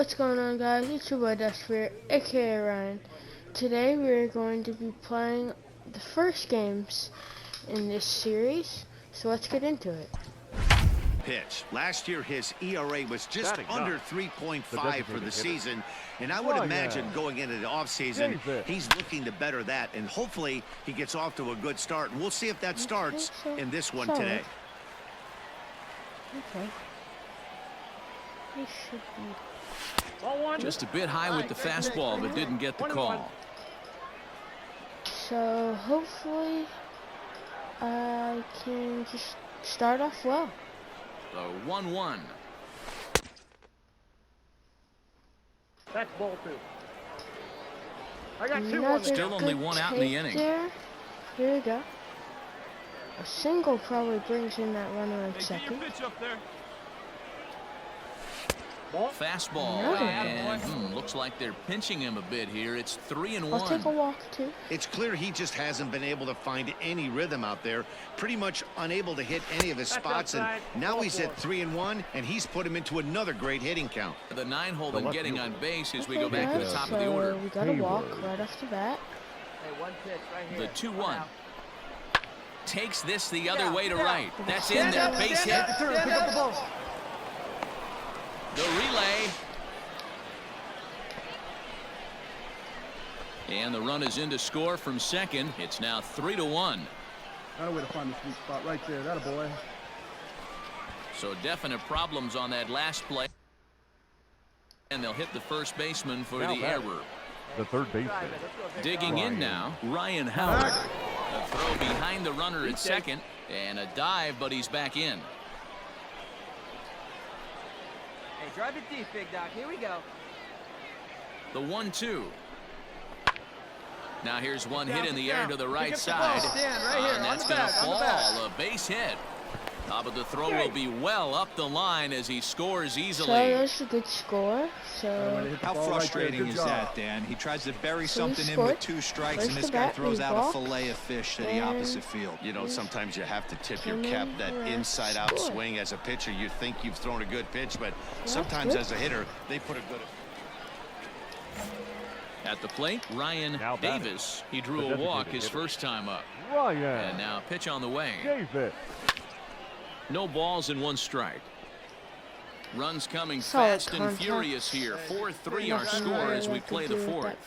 What's going on, guys? It's your boy Dustbeard, aka Ryan. Today we're going to be playing the first games in this series, so let's get into it. Pitch. Last year his ERA was just under 3.5 for the season, and I would imagine going into the offseason he's looking to better that, and hopefully he gets off to a good start, and we'll see if that starts in this one today. Okay. He should be. Just a bit high with the fastball, but didn't get the call. So hopefully I can just start off well. The 1-1. That's ball two. I got two Another on there. Still only one out in the inning. There. Here we go. A single probably brings in that runner in second. Pitch up there. Fastball, and looks like they're pinching him a bit here. It's 3-1. I'll take a walk too. It's clear he just hasn't been able to find any rhythm out there, pretty much unable to hit any of his spots, and now he's at 3-1, and he's put him into another great hitting count. The 9-hole and getting on base as we go Okay, back to the top of the order. We got a walk right off the bat. Hey, one pitch right here. The 2-1. Takes this the other way to right. That's in there. Base hit. Pick up the ball. The relay. And the run is in to score from second. It's now 3-1. Got a way to find the sweet spot right there. That a boy. So definite problems on that last play. And they'll hit the first baseman for the error. The third baseman. Digging in now, Ryan Howard. A throw behind the runner at second. And a dive, but he's back in. Hey, drive it deep, big dog. Here we go. The 1-2. Now here's one hit in the air to the right side. And that's going to fall. A base hit. But the throw will be well up the line as he scores easily. So that's a good score. So how frustrating is that, Dan? He tries to bury something in with 2 strikes, and this guy throws out a fillet of fish to the opposite field. You know, sometimes you have to tip your cap. That inside-out swing as a pitcher, you think you've thrown a good pitch, but sometimes as a hitter, they put a good. At the plate, Ryan Davis. He drew a walk his first time up. And now pitch on the way. No balls and 1 strike. Runs coming fast and furious here. 4-3 our score as we play the 4th.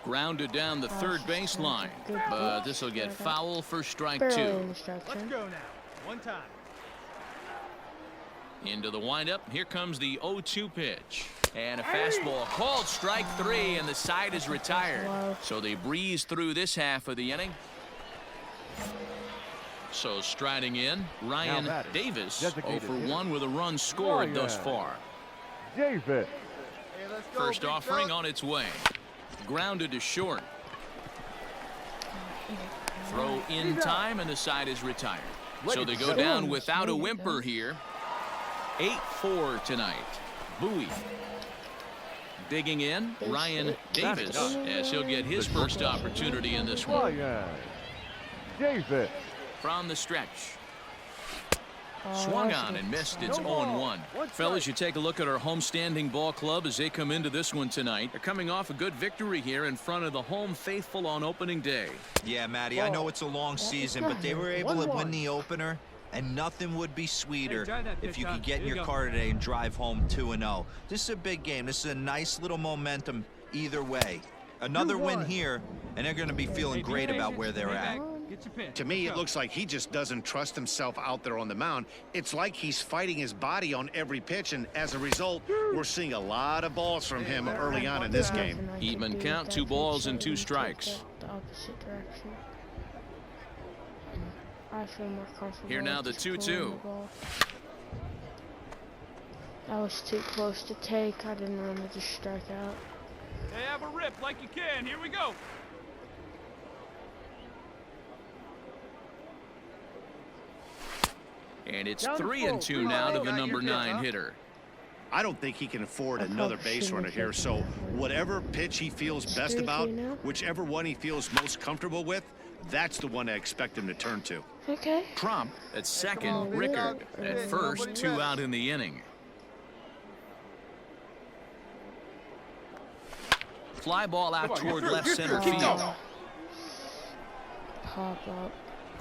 Grounded down the third baseline, but this will get foul for strike 2. Let's go now. One time. Into the windup. Here comes the 0-2 pitch. And a fastball called strike 3, and the side is retired. So they breeze through this half of the inning. So striding in, Ryan Davis, 0 for 1 with a run scored thus far. Davis. First offering on its way. Grounded to short. Throw in time, and the side is retired. So they go down without a whimper here. 8-4 tonight. Bowie. Digging in, Ryan Davis, as he'll get his first opportunity in this one. Davis. From the stretch. Swung on and missed. It's 0-1. Fellas, you take a look at our homestanding ball club as they come into this one tonight. They're coming off a good victory here in front of the home faithful on opening day. Yeah, Matty, I know it's a long season, but they were able to win the opener, and nothing would be sweeter if you could get in your car today and drive home 2-0. This is a big game. This is a nice little momentum either way. Another win here, and they're going to be feeling great about where they're at. To me, it looks like he just doesn't trust himself out there on the mound. It's like he's fighting his body on every pitch, and as a result, we're seeing a lot of balls from him early on in this game. Even count, 2 balls and 2 strikes. The opposite direction. I feel more comfortable. Here now the 2-2. That was too close to take. I didn't want to just strike out. Hey, have a rip like you can. Here we go. And it's 3-2 now to the number 9 hitter. I don't think he can afford another base runner here, so whatever pitch he feels best about, whichever one he feels most comfortable with, that's the one I expect him to turn to. Okay. Trump at second, Rickard at first, 2 out in the inning. fly ball out toward left center Keep field. going. Pop up.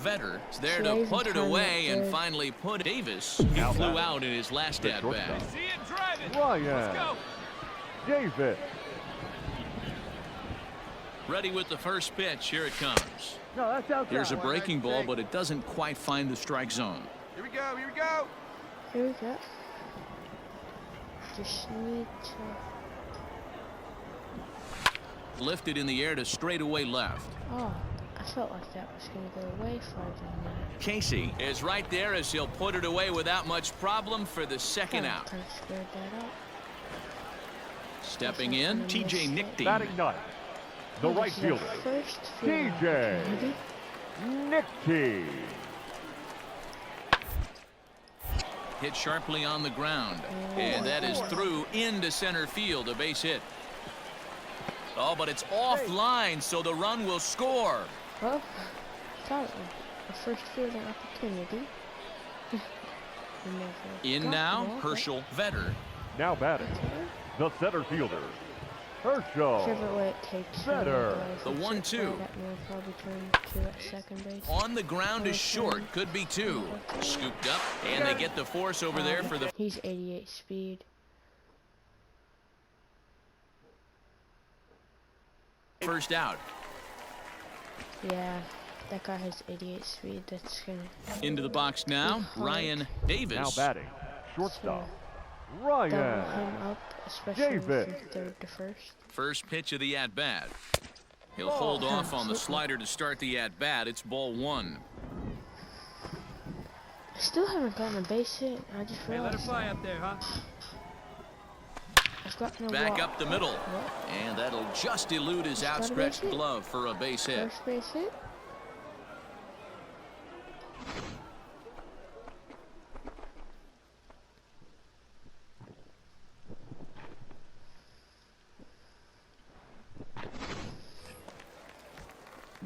Vetter's there Yeah, to he's put it trying away that and good. finally put Davis. He flew out in his last at bat. See it, drive it. Ryan. Let's go. Davis. Ready with the first pitch. Here it comes. No, that's outside. Here's a breaking ball, but it doesn't quite find the strike zone. Here we go. Here we go. Here we go. Just need to. Lifted in the air to straightaway left. Oh, I felt like that was going to go way farther than that. Casey is right there as he'll put it away without much problem for the second out. Kind of squared that up. Stepping in, TJ Nickdean. Batting ninth. The right This is our fielder. first field TJ opportunity. Nickdean. Hit sharply on the ground. And that is through into center field, a base hit. Oh, but it's offline, so the run will score. Well, thought it was the first fielding opportunity. In now, Herschel Vetter. Now batting. The center fielder. Herschel. Whichever way it takes. Vetter. The 1-2. That will probably turn to at second base. On the ground is short, could be two. Scooped up, and they get the force over there for the He's 88 speed. first out. Yeah, that guy has 88 speed. That's gonna. Into the box now, Ryan Davis. Now batting. Shortstop. Double Ryan. him up, especially Davis. from third to first. First pitch of the at-bat. He'll hold off on the slider to start the at-bat. It's ball one. I still haven't gotten a base hit. I just Hey, let it realized. fly up there, huh? I've got no Back walk. up the middle. What? And that'll just elude his Got a base outstretched hit? glove for a base hit. First base hit.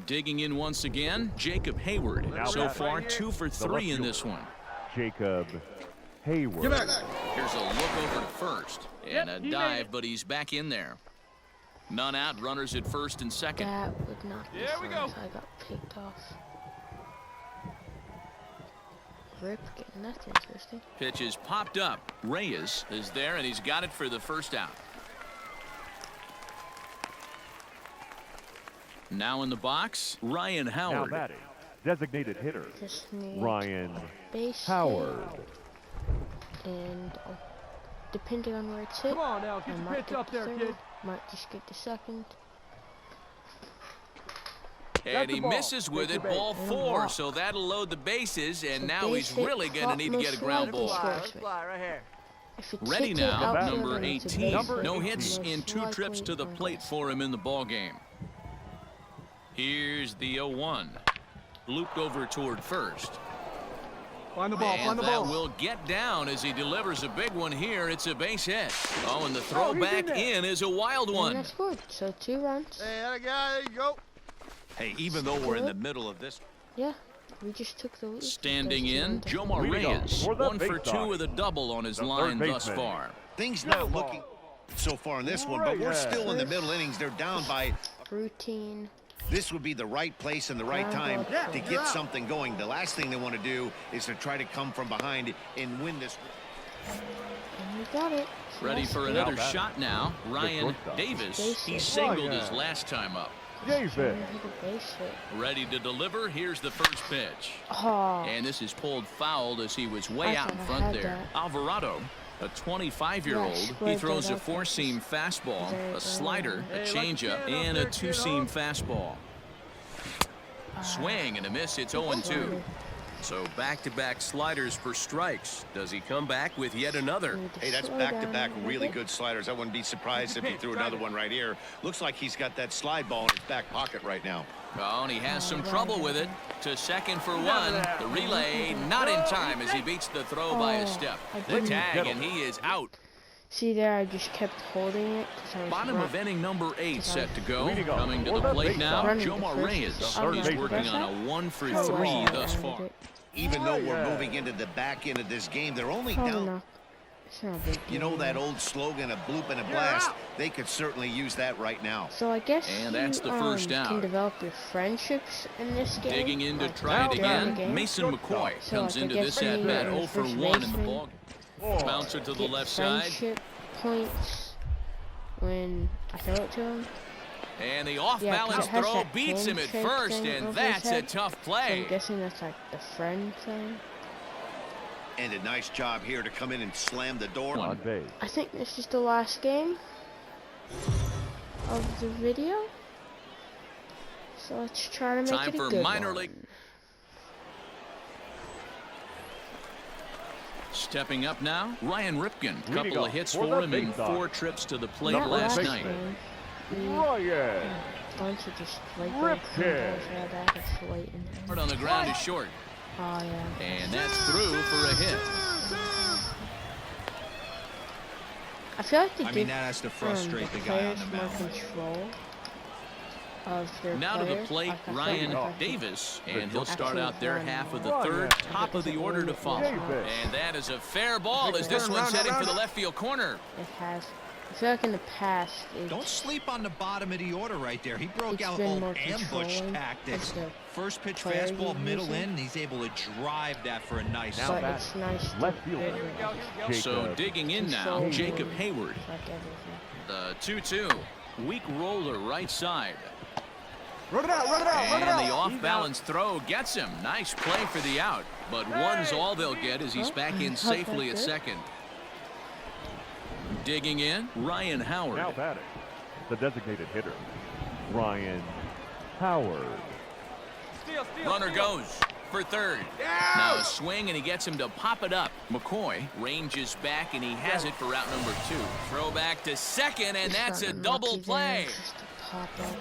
Digging in once again, Jacob Hayward. Now So batting. far, 2 for 3 in this one. Jacob Hayward. Here's a look over to first. And a dive, but he's back in there. None out, runners at first and second. That would not be There we fun go. if I got picked off. Rip, getting that interesting. Pitch is popped up. Reyes is there, and he's got it for the first out. Now in the box, Ryan Now Howard. batting. Designated hitter. Just need Ryan base Howard. hit, and depending on where it's hit, Come on now, I get your might pitch get up the there, third, kid. might just get the second. And he the ball. misses with Take it, your base. ball And a 4, walk. so that'll load the bases, and So now base he's hit, really going to need to get a most ground likely ball. scores me. right here. If it's Ready hit now, outfield number and it's a 18. base hit, No hits most in 2 trips likely to the I'm plate gonna for him in the ball game. Here's the 0-1. Looped over toward first. Find the ball, And find the that ball. will get down as he delivers a big one here. It's a base hit. Oh, and the throw back in is a wild And I one. scored, so 2 runs. Hey, that guy, there you go. Hey, even though we're in the middle of this, Yeah, we just took the lead. Standing Those two in, runs. Jomar Leading off Reyes. for the 1 for base 2 side. with a double on his The line third thus baseman. far. things not looking so far in this one, but we're still in the middle innings. They're down by. Routine. This would be the right place and the right time to get something going. The last thing they want to do is to try to come from behind and win this. And we got it. So Ready that's for good. another batting. shot now. Ryan shortstop. Davis. Base He hit. singled his Ryan. last time up. Davis. Hit a base hit. Ready to deliver. Here's the first pitch. Oh, And this is pulled fouled as he was way I out in thought I front had there. that. Alvarado, a 25-year-old. Yeah, He squared throws that a up. 4-seam fastball, Very a slider, a Hey, like changeup, you can up and there, a kid, 2-seam fastball. Swing and a miss. It's 0-2. slider. So back-to-back sliders for strikes. Does he come back with yet another? Need to Hey, that's slow back-to-back down a little really bit. good sliders. I wouldn't be surprised if he threw another one right here. Looks like he's got that slide ball in his back pocket right now. Oh, and he has some trouble with it. To second for one. The relay not in time as he beats the throw by a step. I The didn't tag, and he is out. See there, I just kept holding it because I was Bottom of inning number 8 set to go. Leading off Coming to for the the plate base now, running the Jomar first. Reyes. third He's baseman. working on a 1 for Oh, 3 wow. thus I far. did. Even though we're moving into the back end of this game, they're only Probably down. not. It's not a big deal. You know that old slogan, a bloop and a blast? They could certainly use that right now. So I guess And that's the first can out. develop your friendships in this game. Digging in to like, try it during the again. game. Mason McCoy So, comes like, I into guess this when at you're bat a 0 for first 1 in the baseman, ball. Bouncer to the get left side. friendship points when I throw it to him. And the Yeah, off-balance 'cause it has throw that beats him at handshake first, thing and over that's his a head. tough So play. I'm guessing that's like the friend thing. And a nice job here to come in and slam the door. On base. I think this is the last game of the video. So let's try to make Time it a for good minor one. league. Stepping up now, Ryan Ripken. Leading Couple of off hits for for the him in big dog. 4 trips to the plate Not last last night. game. Ryan. Bunch of just like Ripken. balls right back and late in there. Hard on the ground is short, Oh yeah. and that's through for a hit. I feel like the I mean, that has to frustrate the guy on players the more mound. control of their Now to the players. plate, Like, I feel Ryan like I could Davis, and he'll start actually out their run half of the more. third, top of the order to follow. Davis. And that is a fair ball as this one's heading for the left field corner. It has. I feel like in the past, Don't sleep on the bottom of the order right there. He broke It's out been old more ambush controlling tactics. of the First pitch player fastball, he's middle using. in. He's able to drive that for a nice Now but swing. back. it's nice to Left be fielder. able to Jacob. So digging in now, control Jacob more, Hayward. like everything. The 2-2. Weak roller right side. Run it out, run it out, run it out. And the off-balance throw gets him. Nice play for the out. But one's all they'll get as he's back in safely at second. Digging in, Ryan Howard. Now batting. The designated hitter. Ryan Howard. Steal, Runner goes for third. Now a swing, and he gets him to pop it up. McCoy ranges back, and he has it for route number 2. Throw back to second, and that's a Gotten double lucky there, play. just to pop up.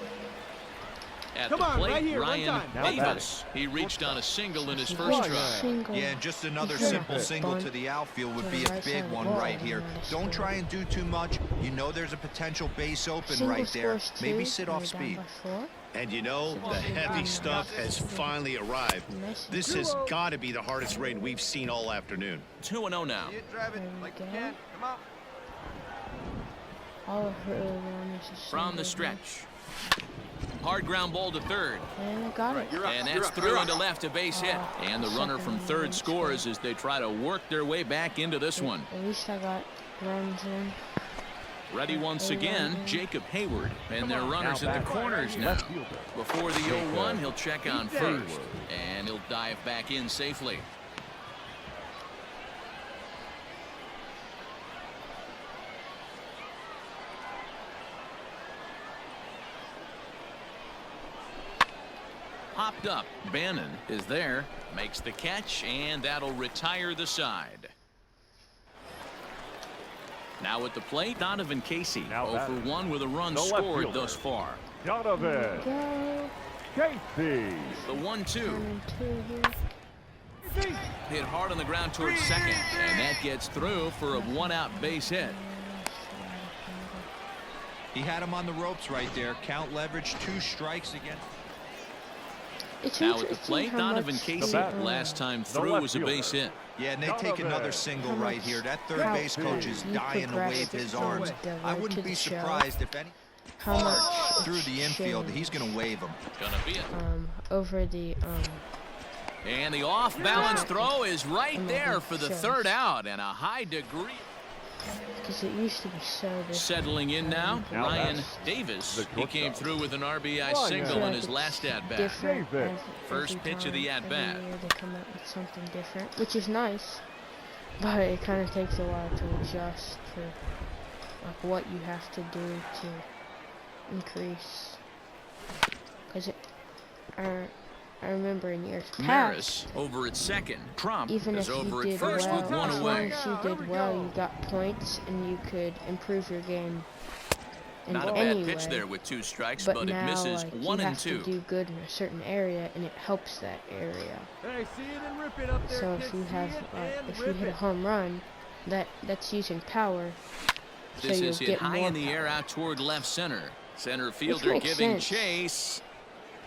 At Come the on, plate, right here, one Ryan time. Now Davis. He reached on a single in his He first hit a try. single. Yeah, and just another He's gonna simple single bunt to the outfield would to be the a right big side of the one ball, right here. and then Don't score. try and do too much. You know there's a potential base open Single right there. scores Maybe 2, sit and off you're down speed. by 4. And you know, the heavy stuff has finally arrived. This has got to be the hardest rain we've seen all afternoon. 2-0 now. You drive it like you can. Come on. All of her early on is a From the single stretch. Hard ground ball to third. hit. And I got it. And that's through into left, a base hit. And the runner from third scores as they try to work their way back into this one. At least I got runs in. Ready once again, Jacob Hayward. And their runners in the corners now. Left fielder. Before the 0-1, he'll check on first. And he'll dive back in safely. Popped up. Bannon is there. Makes the catch, and that'll retire the side. Now at the plate, Donovan Casey. Now 0 batting. for 1 with a run The left scored fielder. thus far. Donovan Go. Casey. The 1-2. 1 and 2 here. Hit hard on the ground towards second, and that gets through for a 1-out base hit. He had him on the ropes right there. Count leverage, 2 strikes against. Now at the plate, Donovan Casey. batter. Last time The through left was a fielder. base hit. Yeah, and they take another single right here. That third base coach is dying to wave his arms. I wouldn't be surprised if any How much through the infield, he's going to wave them. Gonna be it. over the And the off-balance throw is right there for the third out, and a high degree. because it used to be so different. Settling in now, Now Ryan that's Davis. the He came shortstop. through with an RBI Ryan. single in his last at-bat. Different Davis. First every pitch of the time, at-bat. every year they come up with something different, which is nice, but it kind of takes a while to adjust for like what you have to do to increase. Because I remember in years Maris past, over at second. Trump even is if you over did at first well, with one as away. long as you did well, you got points and you could improve your game in Not a any bad pitch way. there with 2 strikes, But but it now, misses like, 1 you and have 2. to do good in a certain area, and it helps that area. Hey, see it and rip it up there. So if kids. you See have, it and if you rip hit a it. home run, that's using power. So This you'll is hit get high more in the air power. out toward left center. Center fielder makes giving sense. chase.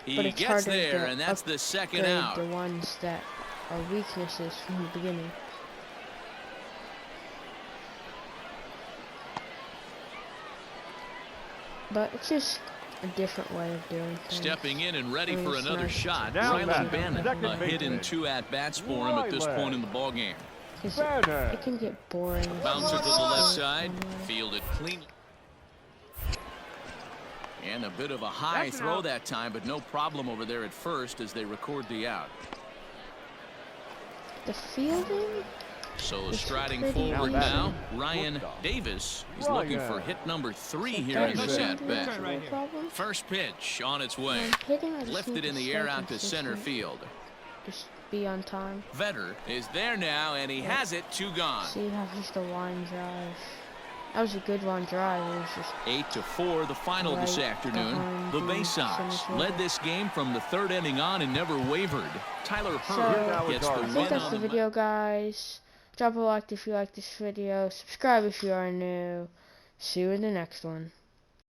But He it's gets harder there, to and that's the second upgrade out. the ones that are weaknesses from the beginning. But it's just a different way of doing things. Stepping in and ready for It's another nice. shot. Now Rylan Matt, Bannon, second a hit in baseman. 2 at-bats for him at this point in the ballgame. 'Cause Bannon. it can get boring. Bouncer to the left side, fielded clean. And a bit of a high That's an throw out. that time, but no problem over there at first as they record the out. The fielding. So It's striding pretty forward easy. now, Ryan Shortstop. Davis is Ryan. looking for hit number 3 Like here that in this shouldn't at be bat. a problem. First pitch on its way. Hitting, I just Lifted need in to the stay air out to center consistent. field. Just be on time. Vetter is there now, and he has it, 2 gone. See how just a line drive. That was a good line drive. It was just 8-4 the final this Right afternoon. behind The the Bay Sox center led field. this game from the 3rd inning on and never wavered. Tyler Hurd gets the I win think that's on the the video, guys. Drop a like if you like this video. Subscribe if you are new. See you in the next one.